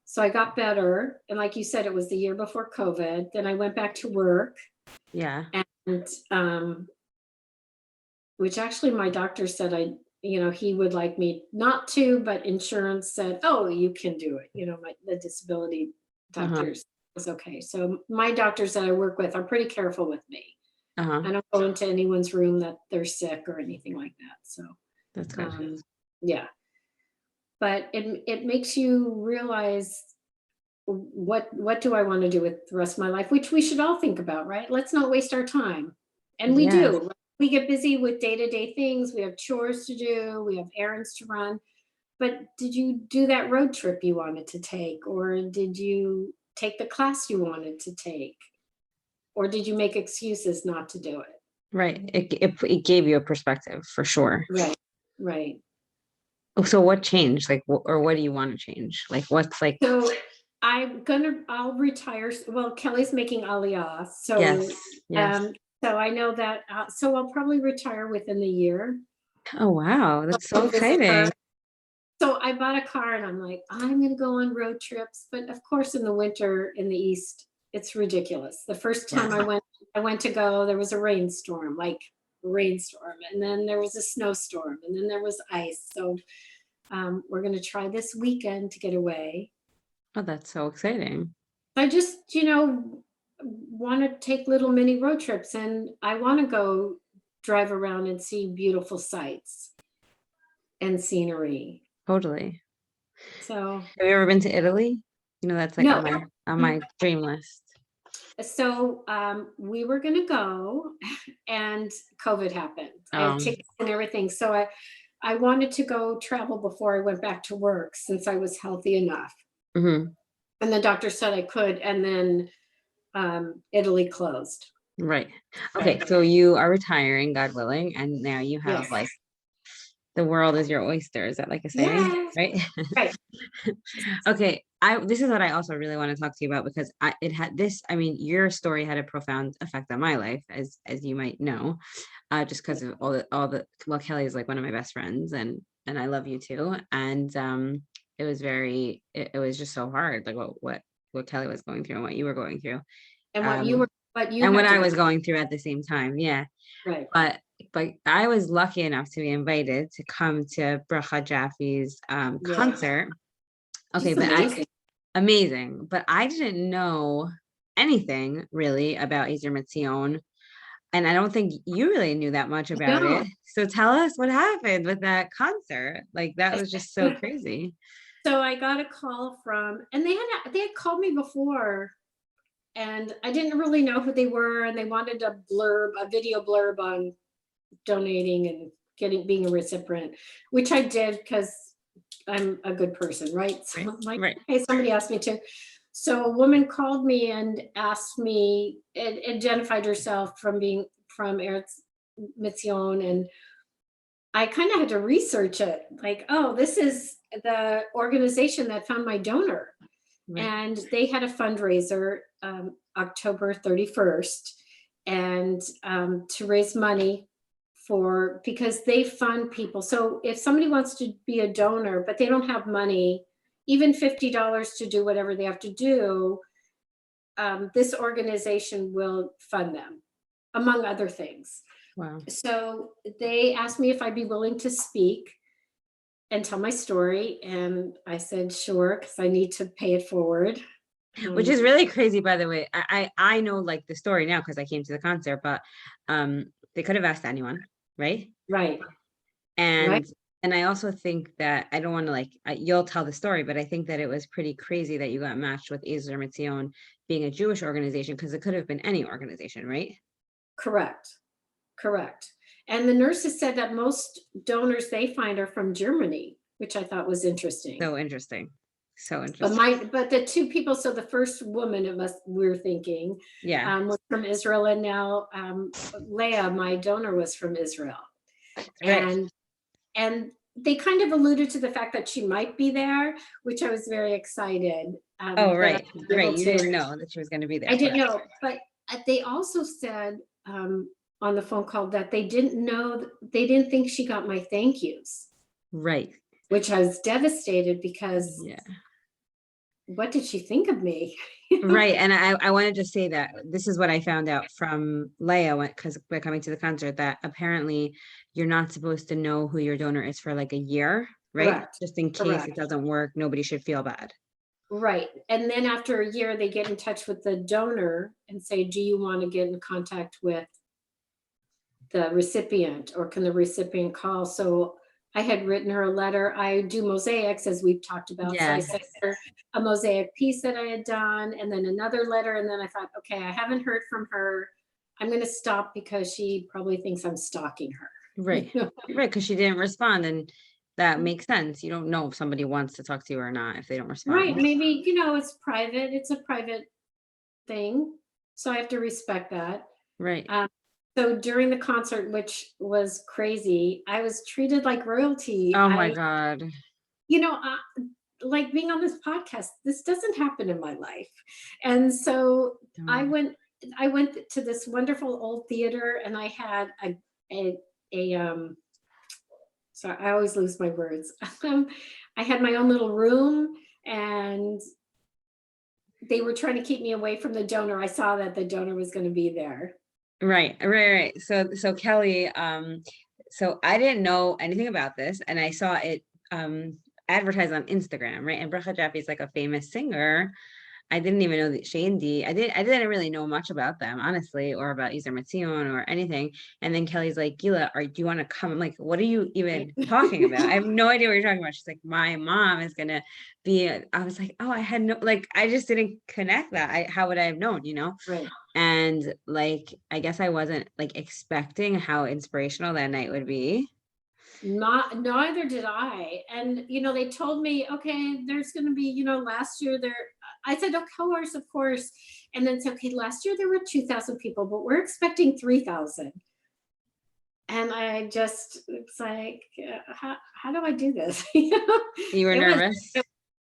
so I got better, and like you said, it was the year before COVID. Then I went back to work, Yeah. and which actually my doctor said, he would like me not to, but insurance said, oh, you can do it. The disability Uh-huh. doctors was okay. So my doctors that I work with are pretty careful with me. Uh-huh. I don't go into anyone's room that they're sick or anything like that. So That's good. um, yeah, but it makes you realize, what do I want to do with the rest of my life, which we should all think about, right? Let's not waste our time. And we Yeah. do. Right? We get busy with day-to-day things. We have chores to do, we have errands to run. But did you do that road trip you wanted to take, or did you take the class you wanted to take, or did you make excuses not to do it? Right. It gave you a perspective for sure. Right, right. Oh, so what changed? Like, or what do you want to change? Like, what's like, So I'll retire. Well, Kelly's making Aliyah. yes, So, yes. um, so I know that, so I'll probably retire within the year. Oh, wow. That's so I'll visit her. exciting. So I bought a car, and I'm like, I'm going to go on road trips. But of course, in the winter in the East, it's ridiculous. The first Yeah. time I went to go, there was a rainstorm, and then there was a snowstorm, and then there was ice. So we're going to try this weekend to get away. Oh, that's so exciting. I just, want to take little mini road trips, and I want to go drive around and see beautiful sights and scenery. Totally. So, Have you ever been to Italy? That's like no, on my dream list. So we were going to go and COVID happened. I had tickets and everything. So I wanted to go travel before I went back to work since I was healthy enough. Mhm. And the doctor said I could. And then Italy closed. Right. Okay. So you are retiring, God willing, and now you have Yes. like the world is your oyster. Is that like a saying? Yes. Right. Right. Okay. This is what I also really want to talk to you about because it had this, I mean, your story had a profound effect on my life, as you might know, just because of well, Kellie is like one of my best friends and I love you too. And it was it was just so hard, like what Kellie was going through and what you were going through. And Um, what you and what had to I go. was going through at the same time. Yeah. Right. But I was lucky enough to be invited to come to Bracha Jaffe's Yeah. concert. Okay, She's but amazing. amazing. But I didn't know anything really about Ezer Mitzion. And I don't think you really knew that much about No. it. So tell us what happened with that concert. Like that was just so crazy. So I got a call from, and they had called me before, and I didn't really know who they were, and they wanted a video blurb on donating and being a recipient, which I did because I'm a good person, right? So I'm like, Right. hey, somebody asked me to. So a woman called me and asked me, identified herself from being from Eretz Mitzion, and I kind of had to research it. Like, oh, this is the organization that found my donor. Right. And they had a fundraiser October 31st and to raise money because they fund people. So if somebody wants to be a donor, but they don't have money, even $50 to do whatever they have to do, this organization will fund them, among other things. Wow. So they asked me if I'd be willing to speak and tell my story. And I said, sure, because I need to pay it forward. Which is really crazy, by the way. I know like the story now because I came to the concert, but they could have asked anyone, right? Right. And Right. and I also think that I don't want to you'll tell the story, but I think that it was pretty crazy that you got matched with Ezer Mitzion being a Jewish organization because it could have been any organization, right? Correct. Correct. And the nurses said that most donors they find are from Germany, which I thought was interesting. So interesting. So interesting. But the two people, so the first woman we're thinking, Yeah. was from Israel, and now Leah, my donor, was from Israel. Right. And they kind of alluded to the fact that she might be there, which I was very excited. Oh, that I right. was able Right. You to- didn't know that she was going to be there. I didn't know, but they also said on the phone call that they didn't think she got my thank yous, Right. which I was devastated because Yeah. what did she think of me? Right. And I wanted to say that this is what I found out from Leah because we're coming to the concert that apparently you're not supposed to know who your donor is for like a year, right? Correct. Just in case Correct. it doesn't work, nobody should feel bad. Right. And then after a year, they get in touch with the donor and say, do you want to get in contact with the recipient, or can the recipient call? So I had written her a letter. I do mosaics, as we've talked about. So I Yes. sent her a mosaic piece that I had done, and then another letter. And then I thought, okay, I haven't heard from her. I'm going to stop because she probably thinks I'm stalking her. Right. Right. Because she didn't respond. And that makes sense. You don't know if somebody wants to talk to you or not if they don't respond. Right. Maybe, it's private. It's a private thing. So I have to respect that. Right. So during the concert, which was crazy, I was treated like royalty. Oh my God. Like being on this podcast, this doesn't happen in my life. And so I went to this wonderful old theater, and I had sorry, I always lose my words. I had my own little room, and they were trying to keep me away from the donor. I saw that the donor was going to be there. Right. So Kellie, so I didn't know anything about this, and I saw it advertised on Instagram, right? And Bracha Jaffe is like a famous singer, I didn't even know that Shane D. I didn't really know much about them, honestly, or about Iser Metzion or anything. And then Kelly's like, Gila, do you want to come? I'm like, what are you even talking about? I have no idea what you're talking about. She's like, my mom is gonna be. I was like, oh, I had no, like, I just didn't connect that. How would I have known, you know? Right. And like, I guess I wasn't like expecting how inspirational that night would be. Neither did I. And, they told me, okay, there's going to be, last year there, I said, of course. And then said, okay, last year there were 2,000 people, but we're expecting 3,000. And I just, it's like, how do I do this? You were nervous?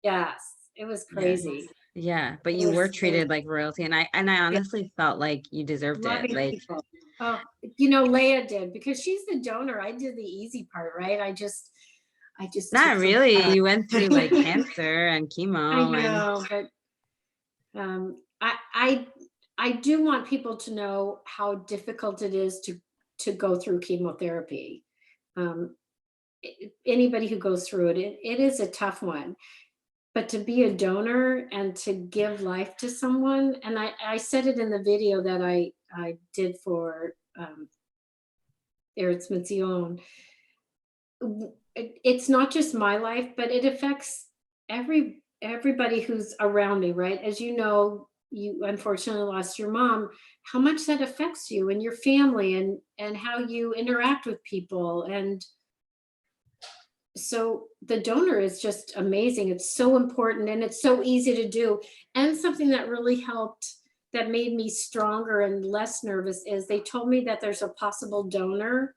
Yes, it was crazy. Yes. Yeah, but you were treated like royalty, and I honestly felt like you deserved it. Like, people. Oh, Leah did, because she's the donor. I did the easy part, right? I just not really. You went through like cancer and chemo. I know, but I do want people to know how difficult it is to go through chemotherapy. Anybody who goes through it, it is a tough one. But to be a donor and to give life to someone, and I said it in the video that I did for Eretz Metzion, it's not just my life, but it affects everybody who's around me, right? As you know, you unfortunately lost your mom, how much that affects you and your family, and how you interact with people. And so the donor is just amazing. It's so important, and it's so easy to do. And something that really helped, that made me stronger and less nervous, is they told me that there's a possible donor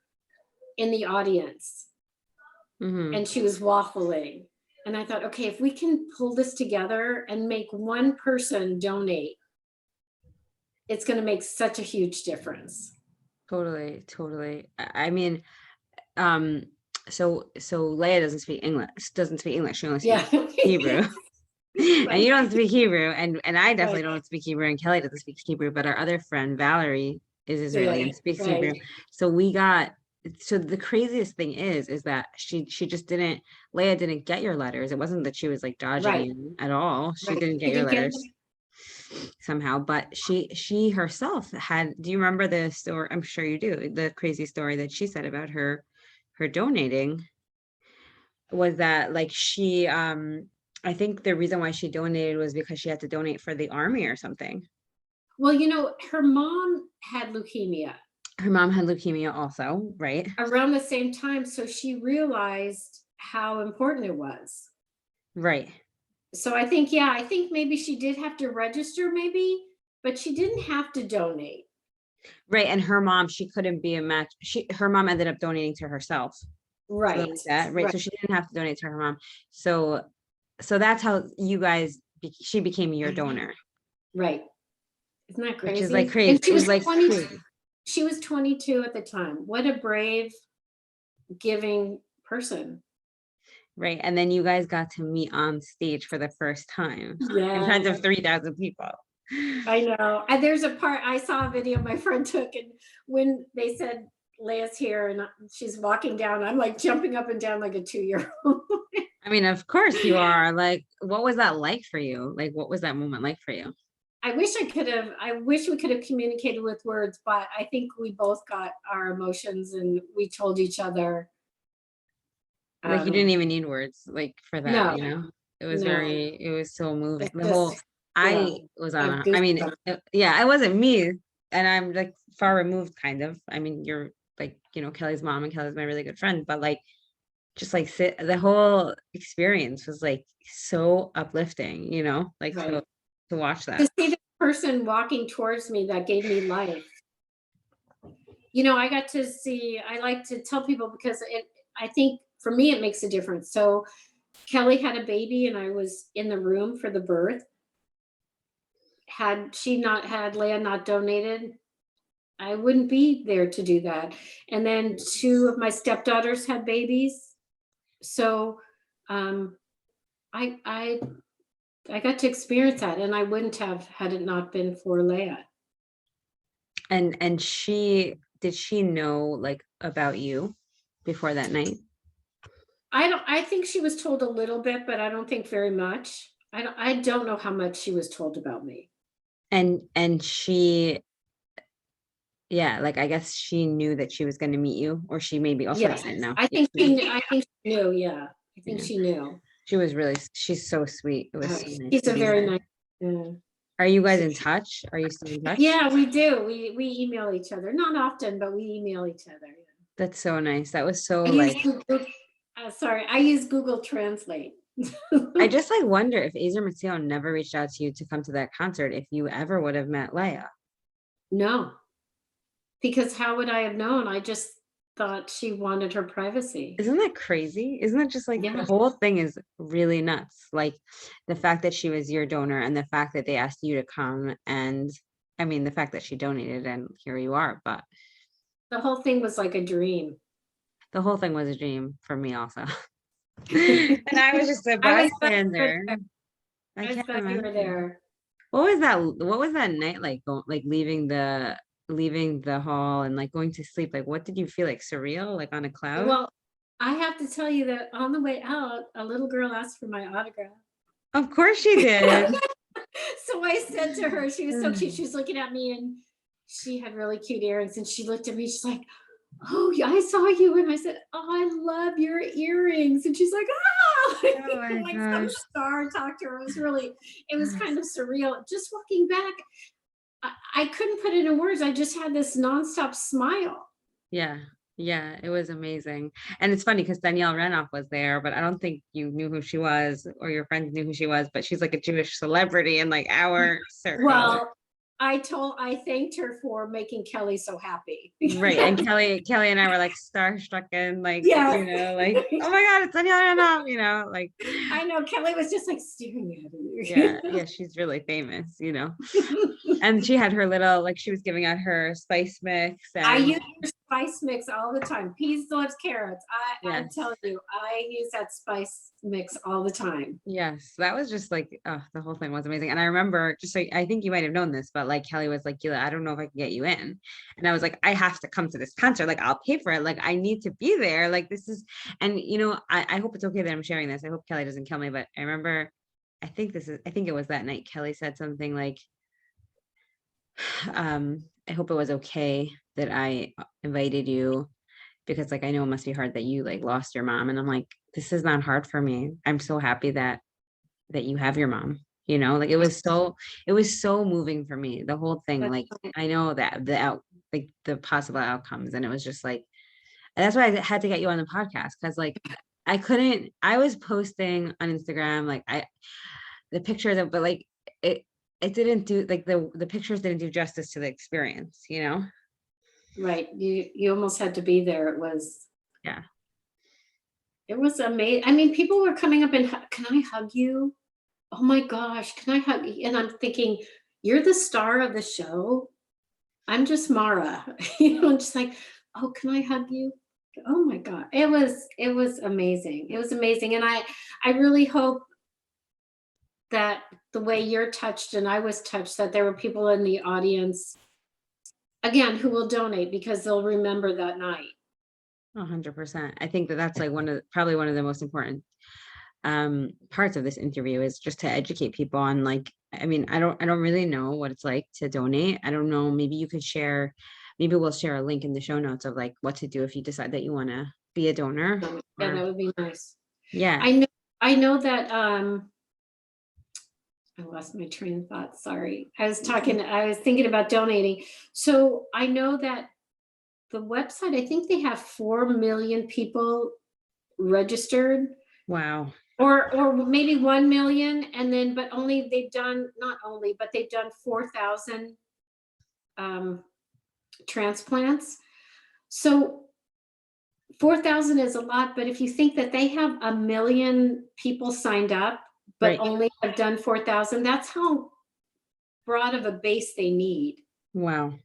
in the audience. And she was waffling. And I thought, okay, if we can pull this together and make one person donate, it's going to make such a huge difference. Totally. I mean, so Leia doesn't speak English. She only speaks Hebrew. And you don't speak Hebrew, and I definitely don't speak Hebrew, and Kelly doesn't speak Hebrew, but our other friend Valerie is Israeli and speaks Hebrew. So the craziest thing is that she just Leia didn't get your letters. It wasn't that she was like dodging you at all. She didn't get your letters somehow, but she herself had. Do you remember the story? I'm sure you do. The crazy story that she said about her donating was that, like, she I think the reason why she donated was because she had to donate for the army or something. Well, her mom had leukemia. Her mom had leukemia also, right? Around the same time. So she realized how important it was. Right. So I think maybe she did have to register, maybe, but she didn't have to donate. Right. And her mom, she couldn't be a match. Her mom ended up donating to herself. Right. So like that, right? So she didn't have to donate to her mom. So that's how you guys, she became your donor. Right. Isn't that crazy? Which is like crazy. She was like 20, she was 22 at the time. What a brave, giving person. Right. And then you guys got to meet on stage for the first time in front of 3,000 people. I know. And there's a part, I saw a video my friend took, and when they said Leia's here and she's walking down, I'm like jumping up and down like a 2-year-old. I mean, of course you are. Like, what was that like for you? Like, what was that moment like for you? I wish we could have communicated with words, but I think we both got our emotions and we told each other. Like, you didn't even need words, like, for that, no, you know? It was it was so moving. I was on, I mean, yeah, it wasn't me, and I'm like far removed, kind of. I mean, you're like, Kelly's mom, and Kelly's my really good friend, but like, just like the whole experience was like so uplifting, like to watch that. To see the person walking towards me that gave me life. I got to see, I like to tell people, because I think for me, it makes a difference. So Kellie had a baby and I was in the room for the birth. Had Leia not donated, I wouldn't be there to do that. And then 2 of my stepdaughters had babies. So I got to experience that, and I wouldn't have had it not been for Leia. And did she know like about you before that night? I think she was told a little bit, but I don't think very much. I don't know how much she was told about me. And she, yeah, like I guess she knew that she was going to meet you, or she maybe also Yes, didn't know. I Yeah, think I think she knew, yeah. I think yeah. she knew. She was really, she's so sweet. It was Uh, so nice she's to a meet very her. nice, yeah. Are you guys She in touch? Are you still in touch? Yeah, we do. We email each other. Not often, but we email each other. That's so nice. That was so I use like, Google, sorry, I use Google Translate. I just like wonder if Azer Mazzio never reached out to you to come to that concert, if you ever would have met Leia. No, because how would I have known? I just thought she wanted her privacy. Isn't that crazy? Isn't that just like the Yeah. whole thing is really nuts? Like the fact that she was your donor and the fact that they asked you to come, and I mean the fact that she donated and here you are, but The whole thing was like a dream. the whole thing was a dream for me also. And I was just a I was glad you were bystander. there. I I was can't glad you were imagine. there. What was that night like like leaving the hall and like going to sleep? Like what did you feel, like surreal, like on a cloud? Well, I have to tell you that on the way out, a little girl asked for my autograph. Of course she did. So I said to her, she was so cute. She was looking at me and she had really cute earrings. And she looked at me, she's like, "Oh, yeah, I saw you." And I said, "Oh, I love your earrings." And she's like, "Ah," Oh my like some gosh. star talked to her. It was kind of surreal. Just walking back, I couldn't put it in words. I just had this nonstop smile. Yeah, yeah, it was amazing. And it's funny because Danielle Renoff was there, but I don't think you knew who she was or your friends knew who she was, but she's like a Jewish celebrity in like our circle. Well, I thanked her for making Kellie so happy. Right. And Kelly and I were like starstruck and like, Yeah. like, oh my God, it's Danielle Renoff, like, I know Kellie was just like staring at yeah, her. yeah, she's really famous. And she had her little, like she was giving out her spice mix I and use your spice mix all the time. Peas, lips, carrots. I yes. tell you, I use that spice mix all the time. Yes, that was just like, oh, the whole thing was amazing. And I remember just so I think you might have known this, but like Kelly was like, Gila, I don't know if I can get you in. And I was like, I have to come to this concert. Like, I'll pay for it. Like, I need to be there. Like, this is, and I hope it's okay that I'm sharing this. I hope Kelly doesn't kill me, but I remember, I think it was that night Kelly said something like, I hope it was okay that I invited you because like I know it must be hard that you like lost your mom. And I'm like, this is not hard for me. I'm so happy that you have your mom, like it was so moving for me, the whole thing. Like I know that like the possible outcomes, and it was just like, and that's why I had to get you on the podcast, because like I was posting on Instagram like the pictures of, but like it it didn't do like the pictures didn't do justice to the experience. Right. You almost had to be there. Yeah. It was amazing. I mean, people were coming up and can I hug you? Oh my gosh, can I hug you? And I'm thinking, you're the star of the show. I'm just Mara. Just like, oh, can I hug you? Oh my God. It was amazing. It was amazing. And I really hope that the way you're touched and I was touched, that there were people in the audience again who will donate because they'll remember that night. 100%. I think that that's like probably one of the most important parts of this interview, is just to educate people on, like, I mean, I don't really know what it's like to donate. I don't know, maybe we'll share a link in the show notes of like what to do if you decide that you want to be a donor. Yeah, Or that would be nice. yeah. I know that I lost my train of thought. Sorry. I was thinking about donating. So I know that the website, I think they have 4 million people registered, Wow. or maybe 1 million. And then, but only they've done, not only, but they've done 4,000 transplants. So 4,000 is a lot, but if you think that they have 1 million people signed up, but Right. only have done 4,000, that's how broad of a base they need Wow.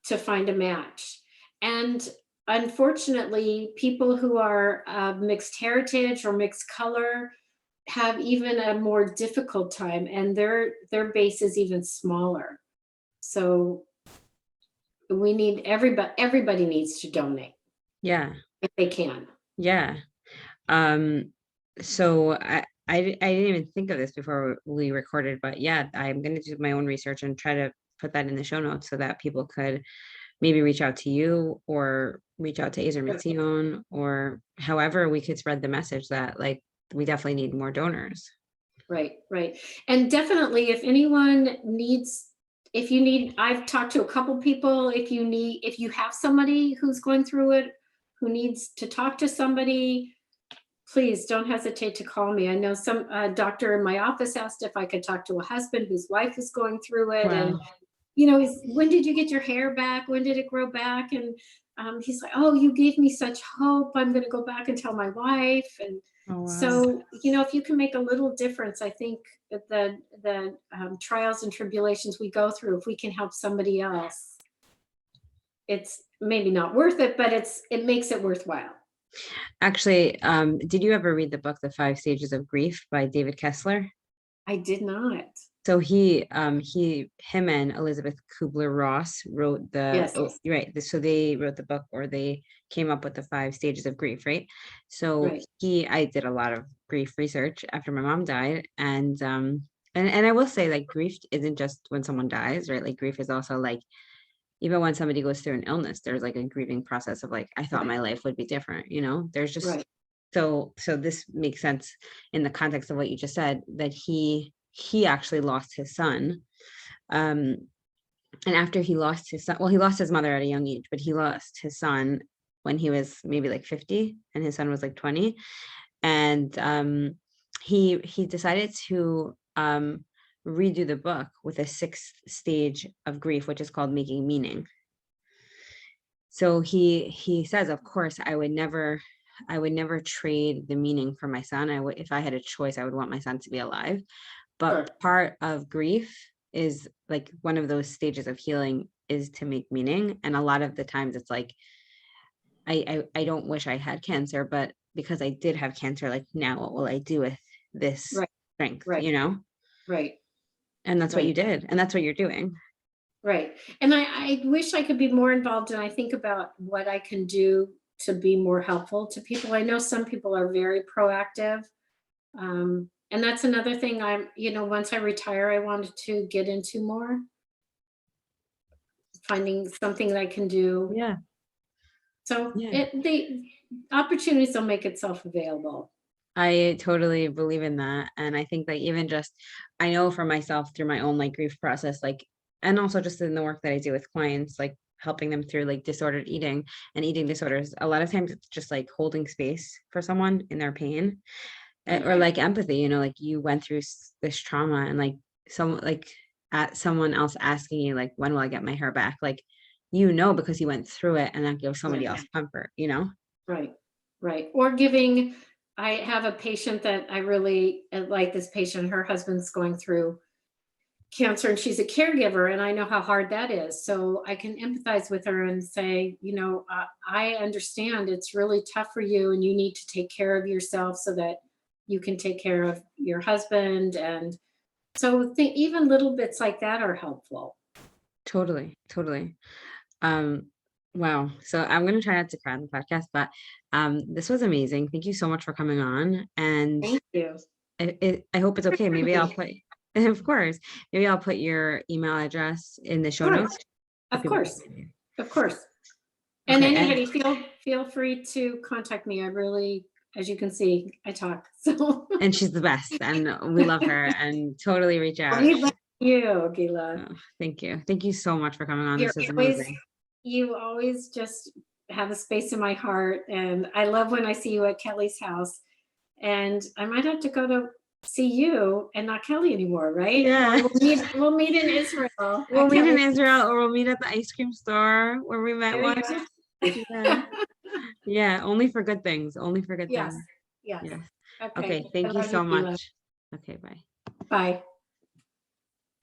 to find a match. And unfortunately, people who are mixed heritage or mixed color have even a more difficult time, and their base is even smaller. So we need everybody needs to donate Yeah. if they can. Yeah. Um, so didn't even think of this before we recorded, but yeah, I'm going to do my own research and try to put that in the show notes so that people could maybe reach out to you or reach out to Azer Mitzion, or however we could spread the message that like we definitely need more donors. Right, right. And definitely if anyone needs, if you need, I've talked to a couple people, if you have somebody who's going through it, who needs to talk to somebody, please don't hesitate to call me. I know some doctor in my office asked if I could talk to a husband whose wife is going through it. Wow. And, when did you get your hair back? When did it grow back? And he's like, oh, you gave me such hope. I'm going to go back and tell my wife. And Oh, wow. so, if you can make a little difference, I think that the trials and tribulations we go through, if we can help somebody else, it's maybe not worth it, but it makes it worthwhile. Actually, did you ever read the book, The 5 Stages of Grief by David Kessler? I did not. So him and Elizabeth Kubler-Ross wrote Yes. So they wrote the book, or they came up with the 5 stages of grief, right? So Right. I did a lot of grief research after my mom died, and I will say, like, grief isn't just when someone dies, right? Like, grief is also like, even when somebody goes through an illness, there's like a grieving process of like, I thought my life would be different, there's just Right. so this makes sense in the context of what you just said, that he actually lost his son. And after he lost his son, well, he lost his mother at a young age, but he lost his son when he was maybe like 50 and his son was like 20. And he decided to redo the book with a 6th stage of grief, which is called making meaning. So he says, of course, I would never trade the meaning for my son. If I had a choice, I would want my son to be alive. But Sure. part of grief is like, one of those stages of healing is to make meaning. And a lot of the times it's like, I don't wish I had cancer, but because I did have cancer, like, now what will I do with this strength, Right. Right. And that's what you did. And that's what you're doing. Right. And I wish I could be more involved, and I think about what I can do to be more helpful to people. I know some people are very proactive. And that's another thing once I retire, I wanted to get into more, finding something that I can do. Yeah. So Yeah. the opportunities will make itself available. I totally believe in that. And I think that even just, I know for myself through my own like grief process, like, and also just in the work that I do with clients, like helping them through like disordered eating and eating disorders, a lot of times it's just like holding space for someone in their pain, or like empathy, like you went through this trauma, and like someone else asking you like, when will I get my hair back? Like, because you went through it, and that gives somebody else comfort, Right. Right. Or I have a patient that I really like. This patient, her husband's going through cancer and she's a caregiver, and I know how hard that is. So I can empathize with her and say, I understand it's really tough for you, and you need to take care of yourself so that you can take care of your husband. And so even little bits like that are helpful. Totally. Wow. So I'm going to try not to cry on the podcast, but this was amazing. Thank you so much for coming on. And Thank you. I hope it's okay. Maybe I'll put, of course, maybe I'll put your email address in the show notes. Of course. And anybody feel free to contact me. I really, as you can see, I talk. So. And she's the best, and we love her, and totally reach out. We love you, Gila. Oh, thank you. Thank you so much for coming on. This is amazing. You always just have a space in my heart, and I love when I see you at Kellie's house. And I might have to go to see you and not Kellie anymore, right? Yeah. We'll meet in Israel. We'll meet in Israel, or we'll meet at the ice cream store where we met once. Yeah. Only for good things. Only for good things. Yes. Okay. Thank you so much. Okay. Bye. Bye.